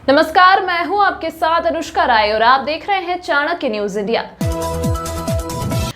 नमस्कार, मैं हूं आपके साथ अनुष्का राय और आप देख रहे हैं चाणक्य न्यूज इंडिया।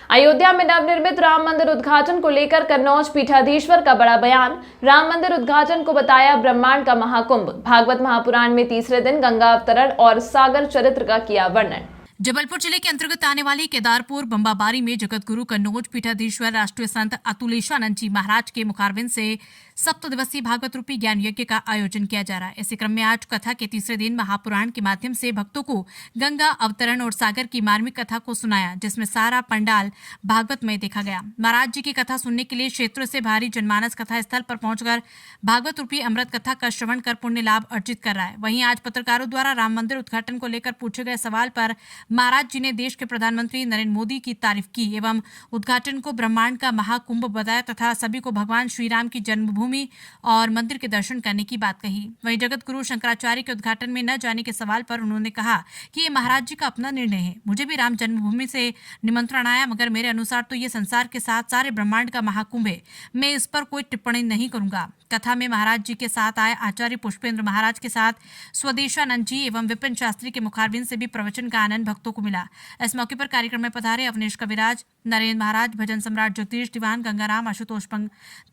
अयोध्या में नवनिर्मित राम मंदिर उद्घाटन को लेकर कन्नौज पीठाधीश्वर का बड़ा बयान। राम मंदिर उद्घाटन को बताया ब्रह्मांड का महाकुंभ। भागवत महापुराण में तीसरे दिन गंगा अवतरण और सागर चरित्र का किया वर्णन। जबलपुर जिले के अंतर्गत आने वाली केदारपुर बम्बाबारी में जगत गुरु कन्नौज पीठाधीश्वर राष्ट्रीय संत अतुलेशानंद जी महाराज के मुखारबिंद से 7 दिवसीय भागवत रूपी ज्ञान यज्ञ का आयोजन किया जा रहा है। इसी क्रम में आज कथा के तीसरे दिन महापुराण के माध्यम से भक्तों को गंगा अवतरण और सागर की मार्मिक कथा को सुनाया, जिसमें सारा पंडाल भागवत में देखा गया। महाराज जी की कथा सुनने के लिए क्षेत्र से भारी जनमानस कथा स्थल पर पहुंचकर भागवत रूपी अमृत कथा का श्रवण कर पुण्य लाभ अर्जित कर रहा है। वहीं आज पत्रकारों द्वारा राम मंदिर उद्घाटन को लेकर पूछे गए सवाल पर महाराज जी ने देश के प्रधानमंत्री नरेंद्र मोदी की तारीफ की एवं उद्घाटन को ब्रह्मांड का महाकुंभ बताया तथा सभी को भगवान श्री राम की जन्मभूमि और मंदिर के दर्शन करने की बात कही। वहीं जगत गुरु शंकराचार्य के उद्घाटन में न जाने के सवाल पर उन्होंने कहा कि ये महाराज जी का अपना निर्णय है। मुझे भी राम जन्मभूमि से निमंत्रण आया, मगर मेरे अनुसार तो ये संसार के साथ सारे ब्रह्मांड का महाकुंभ है। मैं इस पर कोई टिप्पणी नहीं करूंगा। कथा में महाराज जी के साथ आए आचार्य पुष्पेंद्र महाराज के साथ स्वदेशानंद जी एवं विपिन शास्त्री के मुखारबिंद से भी प्रवचन का आनंद भक्तों को मिला। इस मौके पर कार्यक्रम में पधारे अवनीश कविराज, नरेंद्र महाराज, भजन सम्राट ज्योतिष दीवान गंगाराम, आशुतोष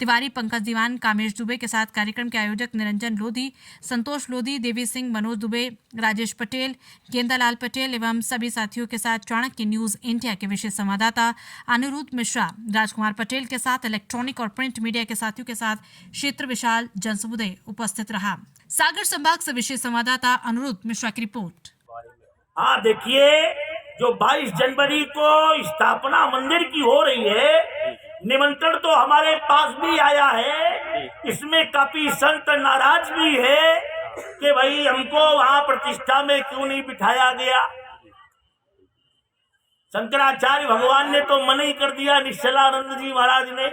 तिवारी, पंकज दीवान, कामेश दुबे के साथ कार्यक्रम के आयोजक निरंजन लोधी, संतोष लोधी, देवी सिंह, मनोज दुबे, राजेश पटेल, गेंदालाल पटेल एवं सभी साथियों के साथ चाणक्य न्यूज इंडिया के विशेष संवाददाता अनिरुद्ध मिश्रा, राजकुमार पटेल के साथ इलेक्ट्रॉनिक और प्रिंट मीडिया के साथियों के साथ क्षेत्र विशाल जनसमुदाय उपस्थित रहा। सागर संभाग से विशेष संवाददाता अनिरुद्ध मिश्रा की रिपोर्ट। हाँ, देखिए, जो 22 जनवरी को स्थापना मंदिर की हो रही है, निमंत्रण तो हमारे पास भी आया है। इसमें काफी संत नाराज भी है कि भाई हमको वहां प्रतिष्ठा में क्यों नहीं बिठाया गया। शंकराचार्य भगवान ने तो मना ही कर दिया, निश्चलानंद जी महाराज ने।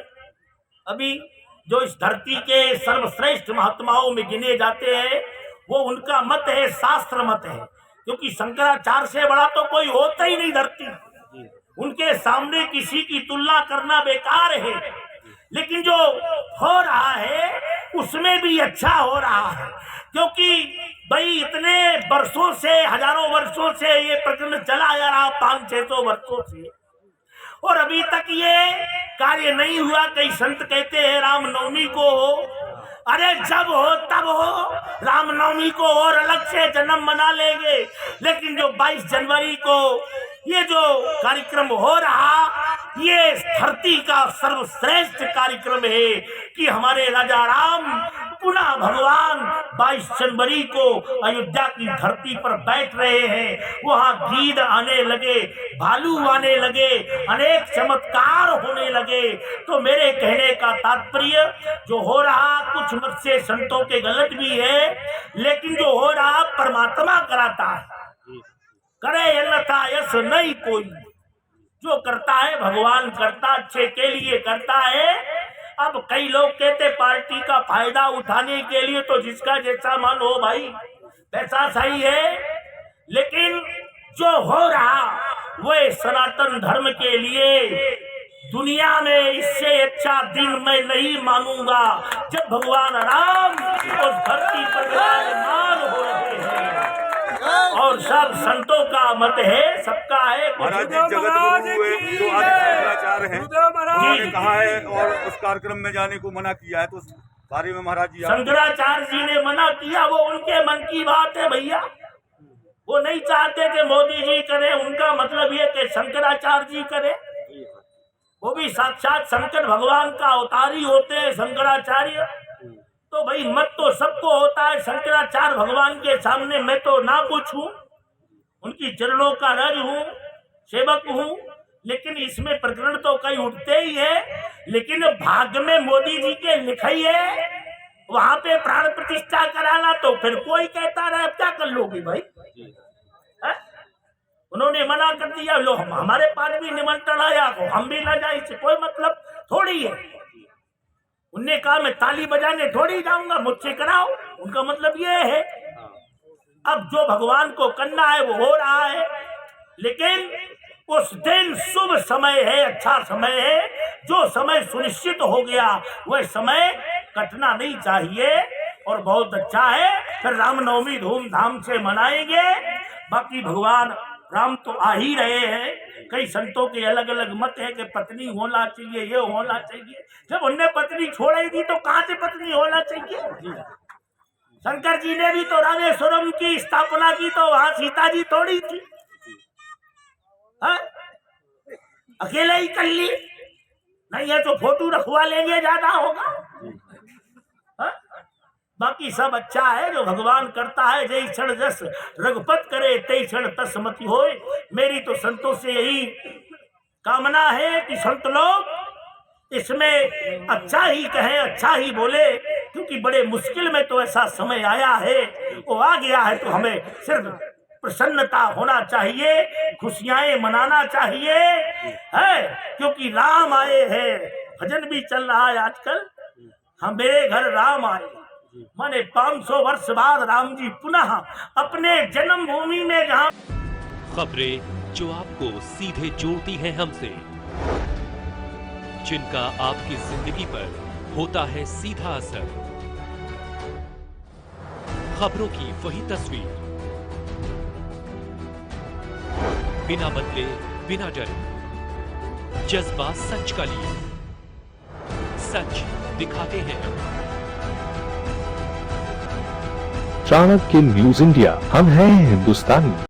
अभी जो इस धरती के सर्वश्रेष्ठ महात्माओं में गिने जाते हैं, वो उनका मत है, शास्त्र मत है, क्योंकि शंकराचार्य से बड़ा तो कोई होता ही नहीं धरती। उनके सामने किसी की तुलना करना बेकार है। लेकिन जो हो रहा है उसमें भी अच्छा हो रहा है, क्योंकि भाई इतने वर्षों से, हजारों वर्षों से ये प्रकरण चला आ रहा, 500-600 वर्षों से, और अभी तक ये कार्य नहीं हुआ। कई संत कहते हैं रामनवमी को हो, अरे जब हो तब हो, रामनवमी को और अलग से जन्म मना लेंगे। लेकिन जो 22 जनवरी को ये जो कार्यक्रम हो रहा, ये धरती का सर्वश्रेष्ठ कार्यक्रम है कि हमारे राजा राम पुनः भगवान 22 जनवरी को अयोध्या की धरती पर बैठ रहे हैं। वहां गीद आने लगे, भालू आने लगे, अनेक चमत्कार होने लगे। तो मेरे कहने का तात्पर्य, जो हो रहा कुछ मत से संतों के गलत भी है, लेकिन जो हो रहा परमात्मा कराता है, करे अन्यथा यश नहीं कोई। जो करता है भगवान करता, अच्छे के लिए करता है। अब कई लोग कहते पार्टी का फायदा उठाने के लिए, तो जिसका जैसा मन हो भाई वैसा सही है। लेकिन जो हो रहा वह सनातन धर्म के लिए दुनिया में इससे अच्छा दिन मैं नहीं मानूंगा, जब भगवान राम उस धरती पर विराजमान हो रहे हैं। और सब संतों का मत है, सबका है। महाराज जी जगत गुरु हुए जो आदि शंकराचार्य हैं, उन्होंने कहा है और उस कार्यक्रम में जाने को मना किया है, तो उस बारे में महाराज जी शंकराचार्य जी ने मना किया, वो उनके मन की बात है भैया। वो नहीं चाहते कि मोदी जी करे, उनका मतलब ये कि शंकराचार्य जी करे। वो भी साक्षात शंकर भगवान का अवतारी होते हैं शंकराचार्य। तो भाई मत तो सबको होता है, शंकराचार्य भगवान के सामने मैं तो ना कुछ हूँ, उनकी चरणों का रज हूँ, सेवक हूँ। लेकिन इसमें प्रकरण तो कई उठते ही है। लेकिन भाग्य में मोदी जी के लिखाई है, वहां पे प्राण प्रतिष्ठा कराना, तो फिर कोई कहता रहे अब क्या कर लोगे भाई। उन्होंने मना कर दिया, लो हमारे पास भी निमंत्रण आया, हम भी ना जाए, इससे कोई मतलब थोड़ी है। उनने कहा मैं ताली बजाने थोड़ी जाऊंगा, मुझसे कराओ, उनका मतलब ये है। अब जो भगवान को करना है वो हो रहा है। लेकिन उस दिन शुभ समय है, अच्छा समय है। जो समय सुनिश्चित हो गया वह समय कटना नहीं चाहिए। और बहुत अच्छा है। फिर रामनवमी धूमधाम से मनाएंगे। बाकी भगवान राम तो आ ही रहे हैं। कई संतों के अलग अलग मत है कि पत्नी होना चाहिए, ये होना चाहिए। जब उनने पत्नी छोड़ी थी तो कहां से पत्नी होना चाहिए? शंकर जी ने भी तो रामेश्वरम की स्थापना की तो वहां सीता जी थोड़ी थी, अकेले ही कर ली। नहीं है तो फोटो रखवा लेंगे, ज्यादा होगा। बाकी सब अच्छा है जो भगवान करता है। जय क्षण जस रघुपत करे तय क्षण तस मति होए। मेरी तो संतों से यही कामना है कि संत लोग इसमें अच्छा ही कहें, अच्छा ही बोले, क्योंकि बड़े मुश्किल में तो ऐसा समय आया है, वो आ गया है तो हमें सिर्फ प्रसन्नता होना चाहिए, खुशियां मनाना चाहिए है, क्योंकि राम आए हैं। भजन भी चल रहा है आजकल, हम मेरे घर राम आए। माने 500 वर्ष बाद राम जी पुनः अपने जन्मभूमि में जहाँ खबरें जो आपको सीधे जोड़ती हैं हमसे, जिनका आपकी जिंदगी पर होता है सीधा असर, खबरों की वही तस्वीर, बिना बदले बिना डरे, जज्बा सच का लिए, सच दिखाते हैं। चाणक्य न्यूज इंडिया, हम हैं हिंदुस्तानी।